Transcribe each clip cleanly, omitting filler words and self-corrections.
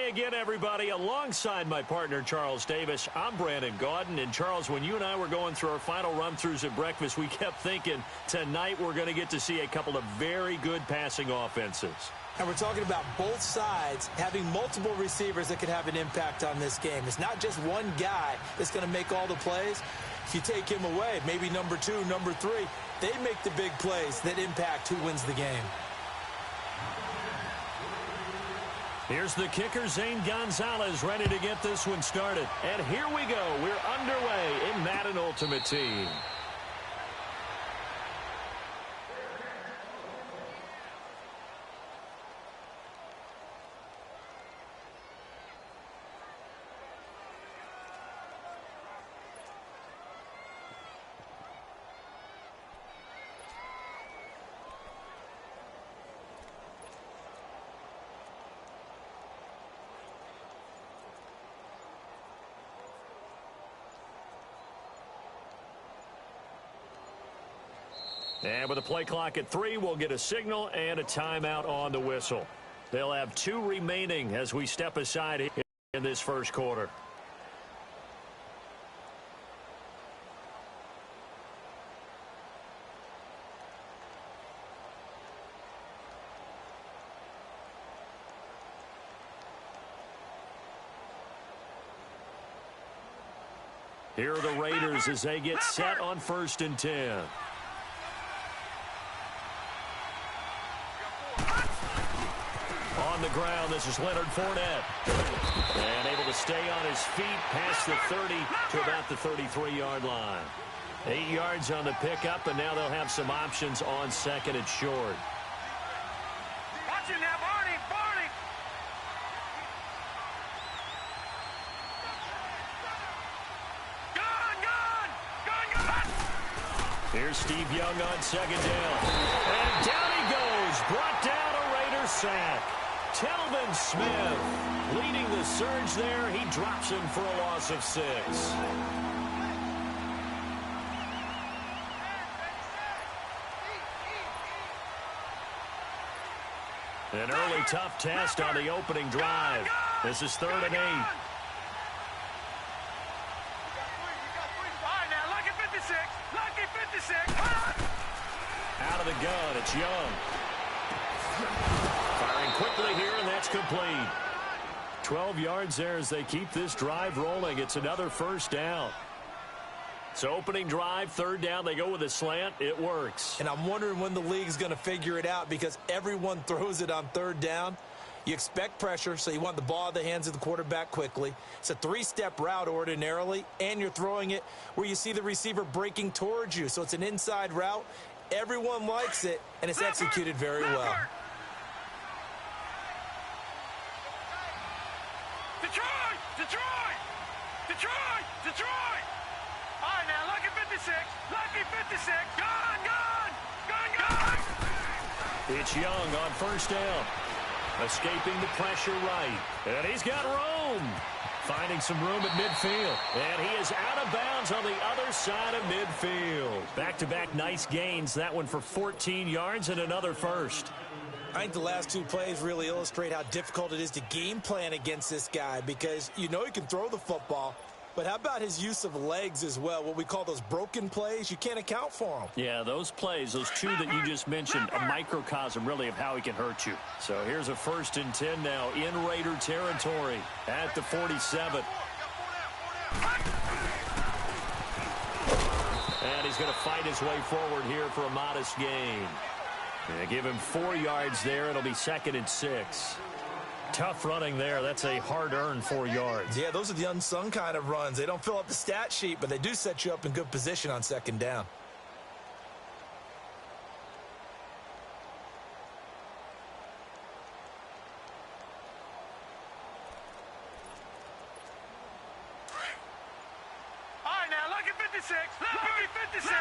Hey again, everybody. Alongside my partner, Charles Davis, I'm Brandon Gaudin. And, Charles, when you and I were going through our final run-throughs at breakfast, we kept thinking tonight we're going to get to see a couple of very good passing offenses. And we're talking about both sides having multiple receivers that could have an impact on this game. It's not just one guy that's going to make all the plays. If you take him away, maybe number 2, number 3, they make the big plays that impact who wins the game. Here's the kicker, Zane Gonzalez, ready to get this one started. And here we go. We're underway in Madden Ultimate Team. And with a play clock at 3, we'll get a signal and a timeout on the whistle. They'll have 2 remaining as we step aside in this first quarter. Here are the Raiders as they get set on 1st and 10. On the ground, this is Leonard Fournette. And able to stay on his feet past the 30 to about the 33-yard line. 8 yards on the pickup, and now they'll have some options on 2nd and short. Watch it now, Barney, Barney. Gone. Here's Steve Young on 2nd down. And down he goes, brought down a Raiders sack. Telvin Smith leading the surge there. He drops him for a loss of 6. An early tough test on the opening drive. This is 3rd and 8. All right, now, lucky 56. Lucky 56. Out of the gun, it's Young. Firing quickly here, and that's complete. 12 yards there as they keep this drive rolling. It's another 1st down. So opening drive, 3rd down, they go with a slant. It works. And I'm wondering when the league's going to figure it out because everyone throws it on 3rd down. You expect pressure, so you want the ball in the hands of the quarterback quickly. It's a 3-step route ordinarily, and you're throwing it where you see the receiver breaking towards you. So it's an inside route. Everyone likes it, and it's executed very well. Detroit! Detroit! Detroit! Detroit! All right, now, lucky 56. Lucky 56. Gone, gone! Gone, gone! It's Young on 1st down. Escaping the pressure right. And he's got room. Finding some room at midfield. And he is out of bounds on the other side of midfield. Back-to-back nice gains. That one for 14 yards and another 1st. I think the last 2 plays really illustrate how difficult it is to game plan against this guy because you know he can throw the football, but how about his use of legs as well, what we call those broken plays? You can't account for them. Yeah, those plays, those 2 that you just mentioned, a microcosm really of how he can hurt you. So here's a 1st and 10 now in Raider territory at the 47. And he's going to fight his way forward here for a modest gain. Give him 4 yards there. It'll be 2nd and 6. Tough running there. That's a hard-earned 4 yards. Yeah, those are the unsung kind of runs. They don't fill up the stat sheet, but they do set you up in good position on 2nd down. All right, now, lucky 56. Lucky 56.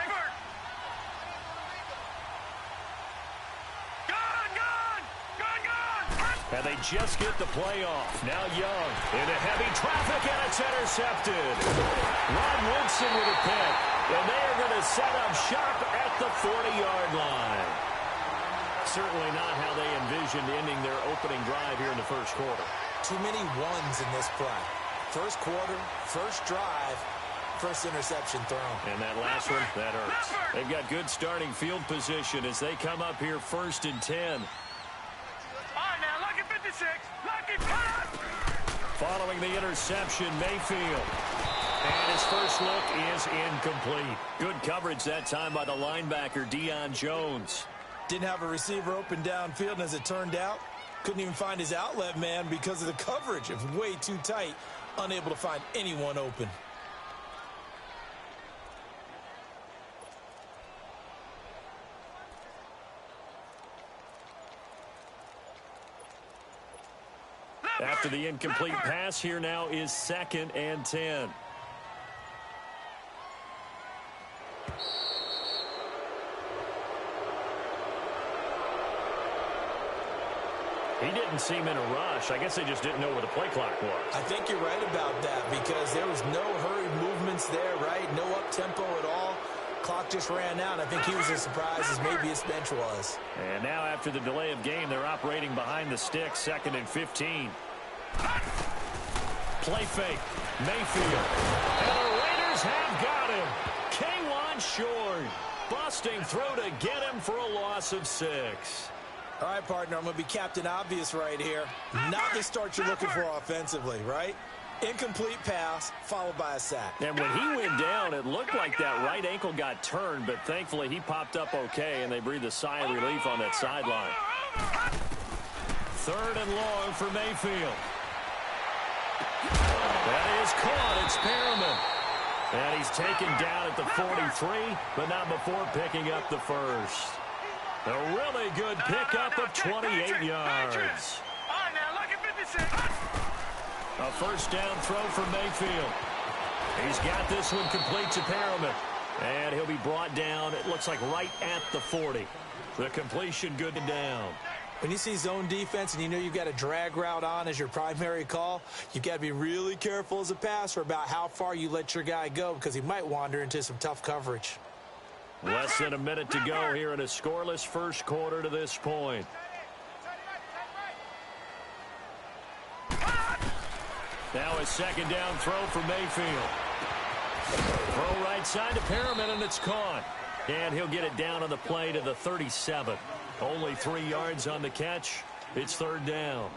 And they just get the play off. Now Young into heavy traffic, and it's intercepted. Rod Woodson with a pick. And they are going to set up shop at the 40-yard line. Certainly not how they envisioned ending their opening drive here in the first quarter. too many ones in this play. First quarter, first drive, first interception thrown. And that last one, that hurts. They've got good starting field position as they come up here 1st and 10. All right, now, lucky 56. Lucky pass. Following the interception, Mayfield. And his first look is incomplete. Good coverage that time by the linebacker, Deion Jones. Didn't have a receiver open downfield, and as it turned out, couldn't even find his outlet man because of the coverage. It was way too tight, unable to find anyone open. After the incomplete pass, here now is 2nd and 10. He didn't seem in a rush. I guess they just didn't know where the play clock was. I think you're right about that because there was no hurried movements there, right? No up-tempo at all. Clock just ran out. I think he was as surprised as maybe his bench was. And now after the delay of game, they're operating behind the sticks, 2nd and 15. Play fake. Mayfield. And the Raiders have got him. K1 short. Busting through to get him for a loss of 6. All right, partner, I'm going to be Captain Obvious right here. Not the start you're looking for offensively, right? Incomplete pass, followed by a sack. And when he went down, it looked like that right ankle got turned, but thankfully he popped up okay, and they breathed a sigh of relief on that sideline. 3rd and long for Mayfield. That is caught. It's Perriman. And he's taken down at the 43, but not before picking up the first. A really good pickup of 28 yards. All right, now, lucky 56. A first down throw for Mayfield. He's got this one complete to Perriman. And he'll be brought down, it looks like right at the 40. The completion good and down. When you see zone defense and you know you've got a drag route on as your primary call, you've got to be really careful as a passer about how far you let your guy go because he might wander into some tough coverage. Less than a minute to go here in a scoreless first quarter to this point. Now a second down throw for Mayfield. Throw right side to Perriman, and it's caught. And he'll get it down on the play to the 37. Only 3 yards on the catch. It's 3rd down.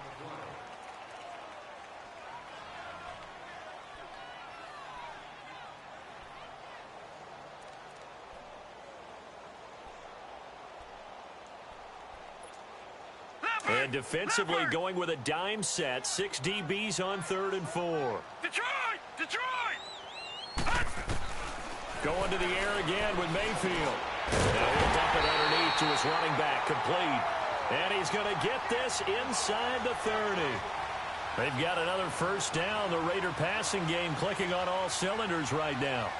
And defensively going with a dime set. 6 DBs on 3rd and 4. Detroit! Detroit! Going to the air again with Mayfield. Now he'll dump it underneath to his running back, complete. And he's going to get this inside the 30. They've got another first down. The Raider passing game clicking on all cylinders right now.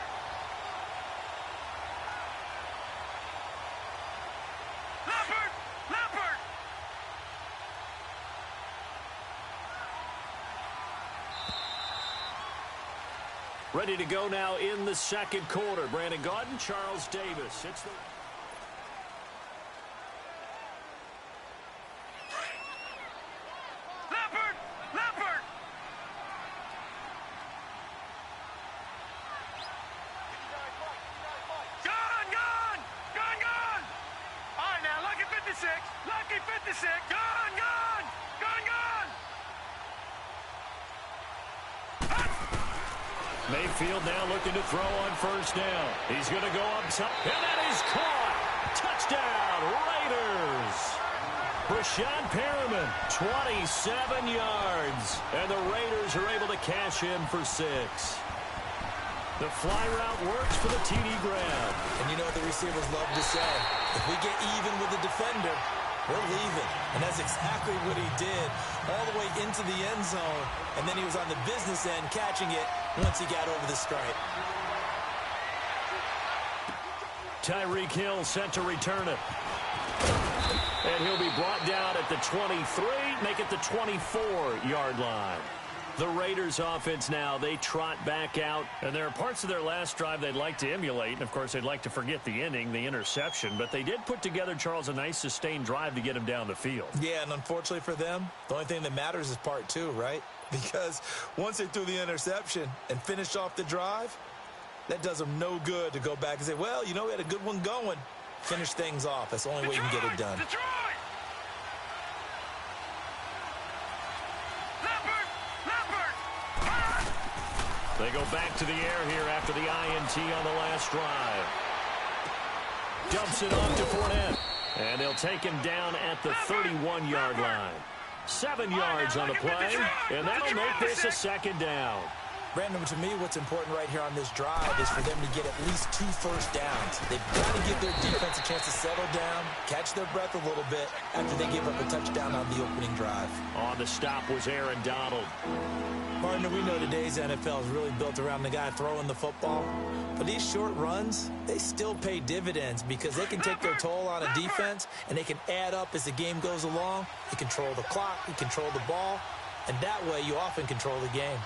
Ready to go now in the second quarter. Brandon Gaudin, Charles Davis. It's the... Leopard! Leopard! Gone! Gone! Gone! Gone! All right, now, lucky 56. Lucky 56. Gone! Gone! Gone! Gone! Mayfield now looking to throw on first down. He's going to go up top, and that is caught. Touchdown, Raiders. Brashad Perriman, 27 yards, and the Raiders are able to cash in for 6. The fly route works for the TD grab. And you know what the receivers love to say? If we get even with the defender, we're leaving. And that's exactly what he did all the way into the end zone. And then he was on the business end catching it once he got over the stripe. Tyreek Hill set to return it. And he'll be brought down at the 23, make it the 24-yard line. The Raiders offense now, they trot back out. And there are parts of their last drive they'd like to emulate. And, of course, they'd like to forget the inning, the interception. But they did put together, Charles, a nice sustained drive to get him down the field. Yeah, and unfortunately for them, the only thing that matters is part two, right? Because once they threw the interception and finished off the drive, that does them no good to go back and say, well, you know, we had a good one going. Finish things off. That's the only way you can get it done. They go back to the air here after the INT on the last drive. Dumps it off to Fournette. And they'll take him down at the 31-yard line. 7 yards on the play, and that'll make this a second down. Brandon, to me, what's important right here on this drive is for them to get at least 2 first downs. They've got to give their defense a chance to settle down, catch their breath a little bit after they give up a touchdown on the opening drive. On the stop was Aaron Donald. Partner, we know today's NFL is really built around the guy throwing the football. But these short runs, they still pay dividends because they can take their toll on a defense, and they can add up as the game goes along. You control the clock, you control the ball, and that way you often control the game.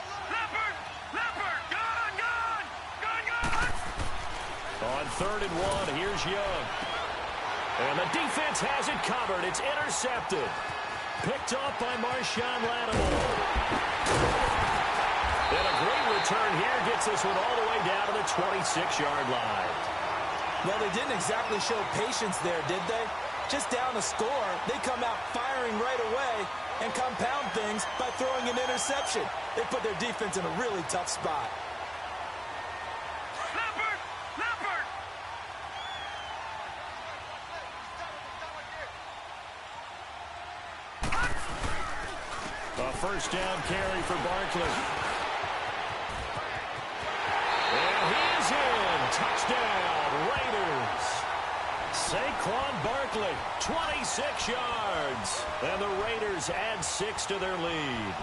On 3rd and 1, here's Young. And the defense has it covered. It's intercepted. Picked off by Marshawn Lattimore. And a great return here gets this one all the way down to the 26-yard line. Well, they didn't exactly show patience there, did they? Just down a score, they come out firing right away and compound things by throwing an interception. They put their defense in a really tough spot. A first down carry for Barkley. And he's in. Touchdown, Raiders. Saquon Barkley, 26 yards. And the Raiders add 6 to their lead.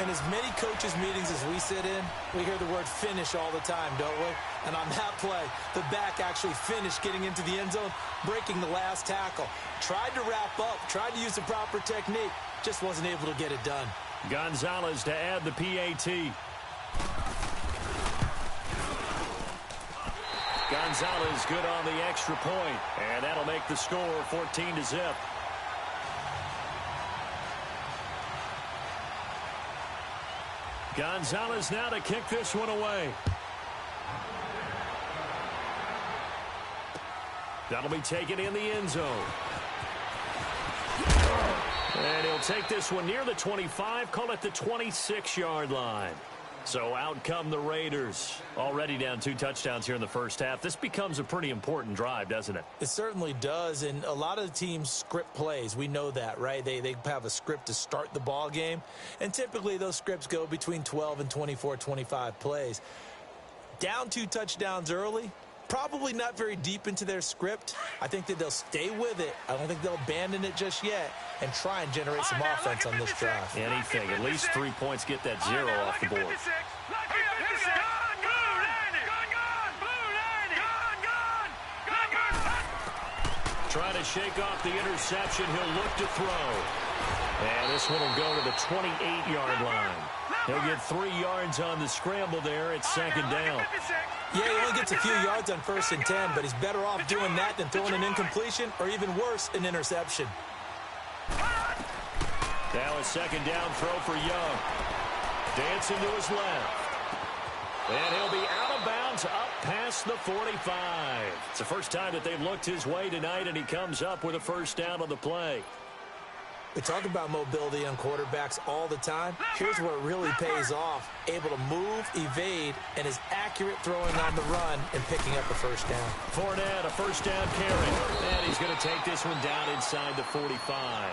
In as many coaches' meetings as we sit in, we hear the word finish all the time, don't we? And on that play, the back actually finished getting into the end zone, breaking the last tackle. Tried to wrap up, tried to use the proper technique, just wasn't able to get it done. Gonzalez to add the PAT. Gonzalez good on the extra point, and that'll make the score 14-0. Gonzalez now to kick this one away. That'll be taken in the end zone. And he'll take this one near the 25, call it the 26-yard line. So out come the Raiders. Already down 2 touchdowns here in the first half. This becomes a pretty important drive, doesn't it? It certainly does, and a lot of the teams script plays. We know that, right? They have a script to start the ball game, and typically those scripts go between 12 and 24, 25 plays. Down 2 touchdowns early, probably not very deep into their script. I think that they'll stay with it. I don't think they'll abandon it just yet and try and generate some offense on this drive. Anything. At least 3 points get that 0 off the board. Trying to shake off the interception. He'll look to throw. And this one will go to the 28-yard line. He'll get 3 yards on the scramble there. It's 2nd down. Yeah, he only gets a few yards on 1st and 10, but he's better off doing that than throwing an incompletion or even worse, an interception. Now a 2nd down throw for Young. Dancing to his left. And he'll be out of bounds up past the 45. It's the first time that they've looked his way tonight, and he comes up with a first down on the play. We talk about mobility on quarterbacks all the time. Here's where it really pays off. Able to move, evade, and is accurate throwing on the run and picking up a first down. Fournette, a first down carry. And he's going to take this one down inside the 45.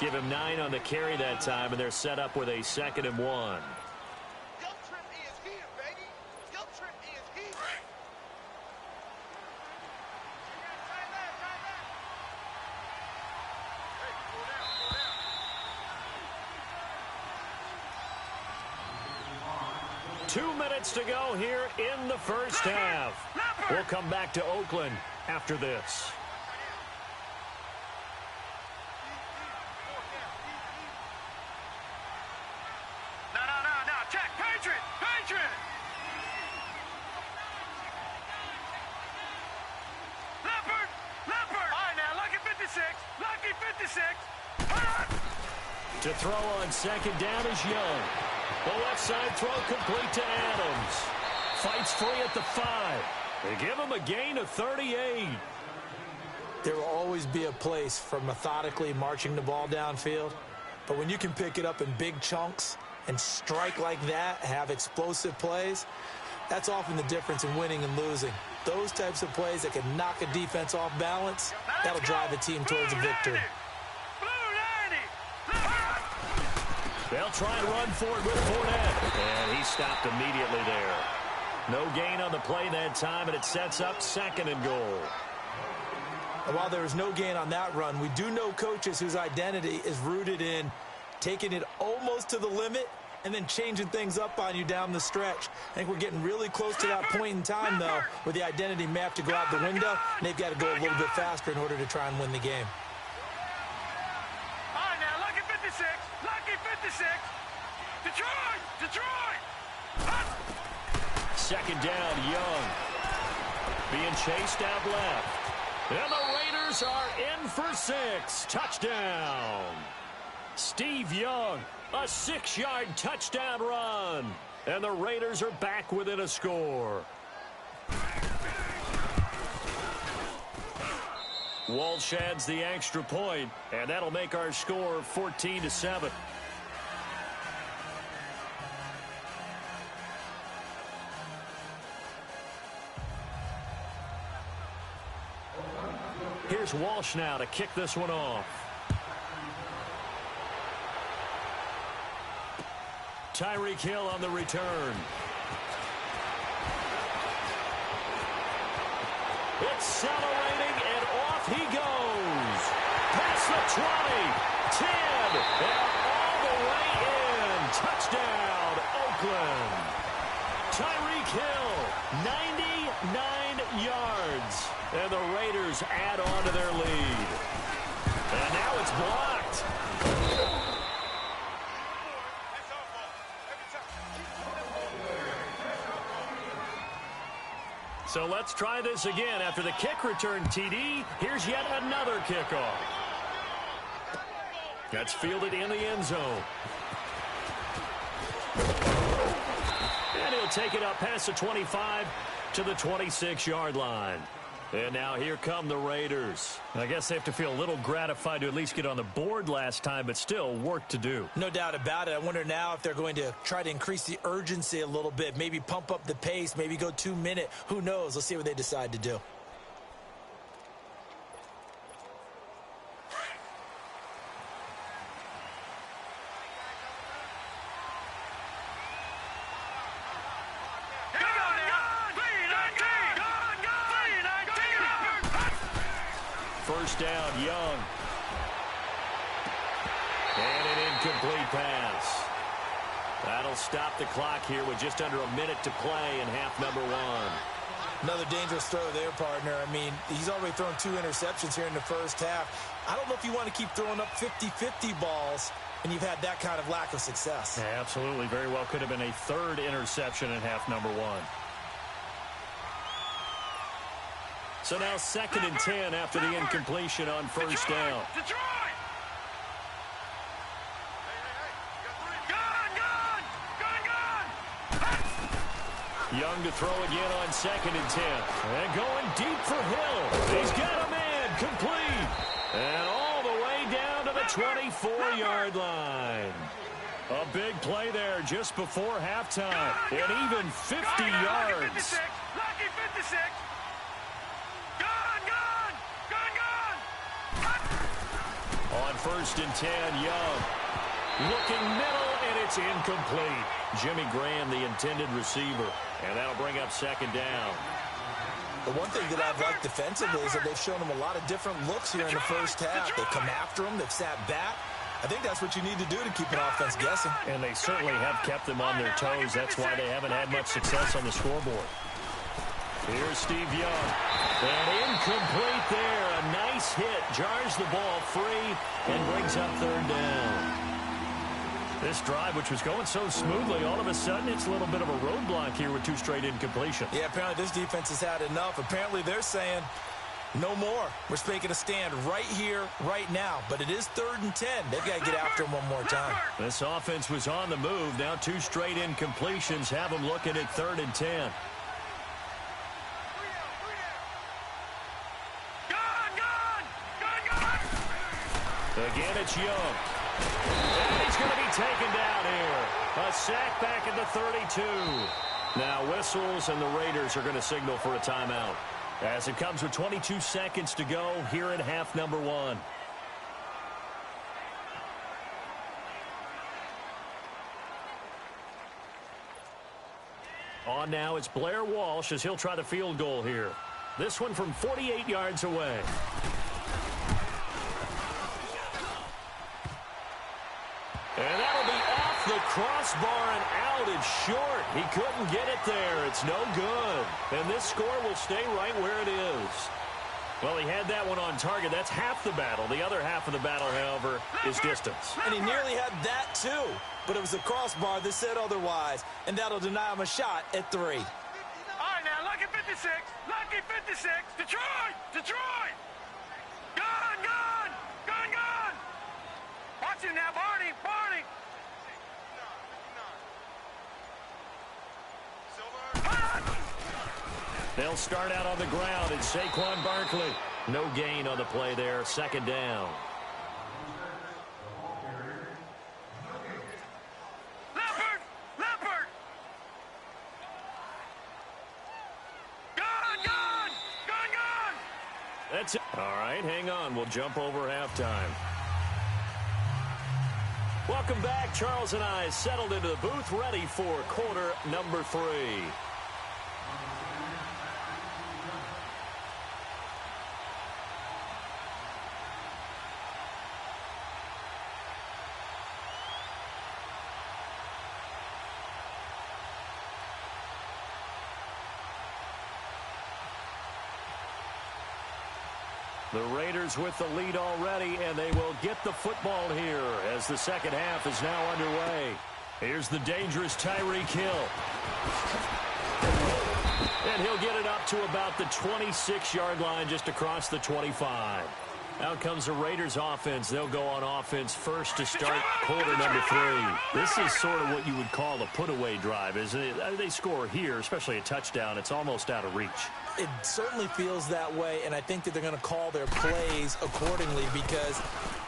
Give him 9 on the carry that time, and they're set up with a 2nd and 1. Two minutes to go here in the first half. We'll come back to Oakland after this. To throw on second down is Young. The left side throw complete to Adams. Fights free at the 5. They give him a gain of 38. There will always be a place for methodically marching the ball downfield. But when you can pick it up in big chunks and strike like that, have explosive plays, that's often the difference in winning and losing. Those types of plays that can knock a defense off balance, that'll drive a team towards a victory. They'll try and run forward with Fournette. And he stopped immediately there. No gain on the play that time, and it sets up 2nd and goal. And while there was no gain on that run, we do know coaches whose identity is rooted in taking it almost to the limit and then changing things up on you down the stretch. I think we're getting really close to that point in time, though, where the identity may have to go out the window, and they've got to go a little bit faster in order to try and win the game. All right, now, lucky 56. Lucky 56. Detroit! Second down, Young. Being chased out left. And the Raiders are in for 6. Touchdown. Steve Young, a 6-yard touchdown run. And the Raiders are back within a score. Walsh adds the extra point, and that'll make our score 14-7. Here's Walsh now to kick this one off. Tyreek Hill on the return. Accelerating, and off he goes. Past the 20, 10, and all the way in. Touchdown, Oakland. Tyreek Hill, 99 yards. And the Raiders add on to their lead. And now it's blocked. So let's try this again. After the kick return TD, here's yet another kickoff. That's fielded in the end zone. And he'll take it up past the 25 to the 26-yard line. And now here come the Raiders. I guess they have to feel a little gratified to at least get on the board last time, but still work to do. No doubt about it. I wonder now if they're going to try to increase the urgency a little bit, maybe pump up the pace, maybe go 2-minute. Who knows? Let's see what they decide to do. First down, Young. And an incomplete pass. That'll stop the clock here with just under a minute to play in half number 1. Another dangerous throw there, partner. I mean, he's already thrown 2 interceptions here in the first half. I don't know if you want to keep throwing up 50-50 balls when you've had that kind of lack of success. Yeah, absolutely. Very well could have been a 3rd interception in half number 1. So now 2nd and 10 after the incompletion on first down. Detroit! Young to throw again on 2nd and 10. And going deep for Hill. He's got a man complete. And all the way down to the 24-yard line. A big play there just before halftime. And even 50 yards. Lucky 56. On 1st and 10, Young. Looking middle, and it's incomplete. Jimmy Graham, the intended receiver. And that'll bring up 2nd down. The one thing that I've liked defensively is that they've shown him a lot of different looks here in the first half. They've come after him. They've sat back. I think that's what you need to do to keep an offense guessing. And they certainly have kept them on their toes. That's why they haven't had much success on the scoreboard. Here's Steve Young. And incomplete there. A nice hit. Jars the ball free and brings up 3rd down. This drive, which was going so smoothly, all of a sudden it's a little bit of a roadblock here with 2 straight incompletions. Yeah, apparently this defense has had enough. Apparently they're saying, No more. We're making a stand right here, right now. But it is 3rd and 10. They've got to get after him one more time. This offense was on the move. Now 2 straight incompletions have them looking at 3rd and 10. Again, it's Young. And he's going to be taken down here. A sack back at the 32. Now whistles, and the Raiders are going to signal for a timeout, as it comes with 22 seconds to go here in half number 1. On now, it's Blair Walsh as he'll try the field goal here. This one from 48 yards away. And that'll be off the crossbar and out. It's short. He couldn't get it there. It's no good. And this score will stay right where it is. Well, he had that one on target. That's half the battle. The other half of the battle, however, is distance. And he nearly had that, too. But it was a crossbar that said otherwise. And that'll deny him a shot at 3. All right, now, lucky 56. Lucky 56. Detroit! Detroit! Gun, gun! Gun, gun! Watch him now, Barney! Barney! They'll start out on the ground. It's Saquon Barkley. No gain on the play there. 2nd down. Leopard! Leopard! Gun, gun! Gun, gun! That's it. All right, hang on. We'll jump over halftime. Welcome back. Charles and I settled into the booth, ready for quarter number 3. The Raiders with the lead already, and they will get the football here as the second half is now underway. Here's the dangerous Tyreek Hill. And he'll get it up to about the 26-yard line, just across the 25. Out comes the Raiders offense. They'll go on offense first to start quarter number 3. This is sort of what you would call a put-away drive, isn't it? They score here, especially a touchdown. It's almost out of reach. It certainly feels that way, and I think that they're going to call their plays accordingly, because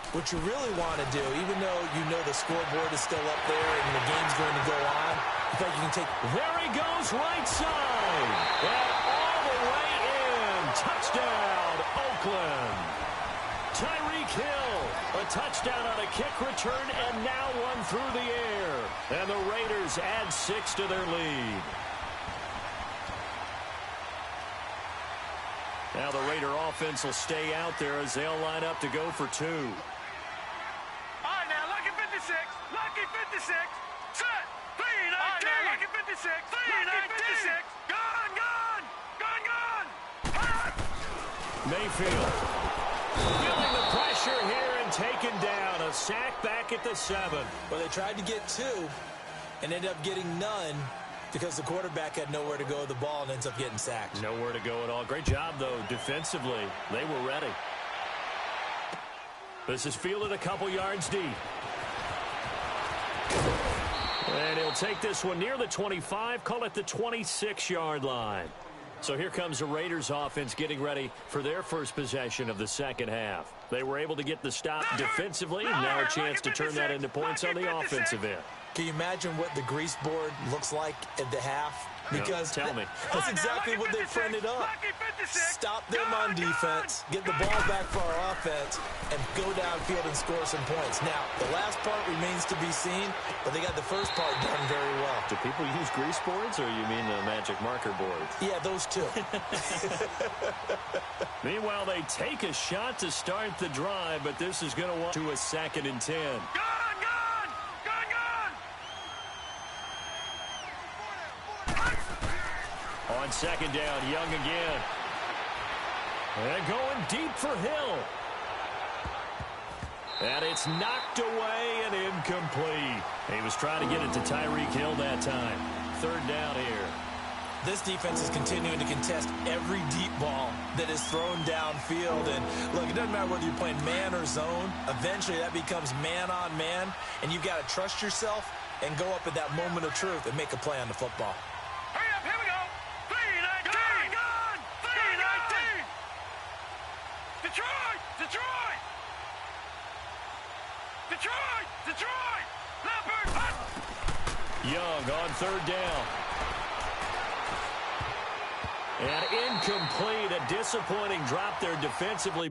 what you really want to do, even though you know the scoreboard is still up there and the game's going to go on, in fact, you can take... There he goes, right side. And all the way in. Touchdown, Oakland. Tyreek Hill, a touchdown on a kick return, and now one through the air. And the Raiders add 6 to their lead. Now the Raider offense will stay out there as they'll line up to go for 2. All right, now, lucky 56. Lucky 56. Set. 3-19. All right, now, lucky 56. 3-19. Gun, gun! Gun, gun! Mayfield feeling the pressure here and taken down. A sack back at the 7. Well, they tried to get 2 and ended up getting none because the quarterback had nowhere to go with the ball and ends up getting sacked. Nowhere to go at all. Great job, though, defensively. They were ready. This is fielded a couple yards deep. And he'll take this one near the 25, call it the 26-yard line. So here comes the Raiders offense getting ready for their first possession of the second half. They were able to get the stop defensively. Now a chance to turn that into points on the offensive end. Can you imagine what the grease board looks like at the half? Because tell me. That's exactly what they printed up. Stop them on defense, get the ball back for our offense, and go downfield and score some points. Now, the last part remains to be seen, but they got the first part done very well. Do people use grease boards, or you mean the magic marker boards? Yeah, those two. Meanwhile, they take a shot to start the drive, but this is going to want to a 2nd and 10. On 2nd down, Young again. And going deep for Hill. And it's knocked away and incomplete. He was trying to get it to Tyreek Hill that time. 3rd down here. This defense is continuing to contest every deep ball that is thrown downfield. And look, it doesn't matter whether you're playing man or zone. Eventually, that becomes man on man, and you've got to trust yourself and go up at that moment of truth and make a play on the football. Hurry up, here we go. 3-19. Gone. 3-19. Detroit. Detroit. Detroit. Detroit. Leopard. Hut. Young on third down. And incomplete. A disappointing drop there defensively.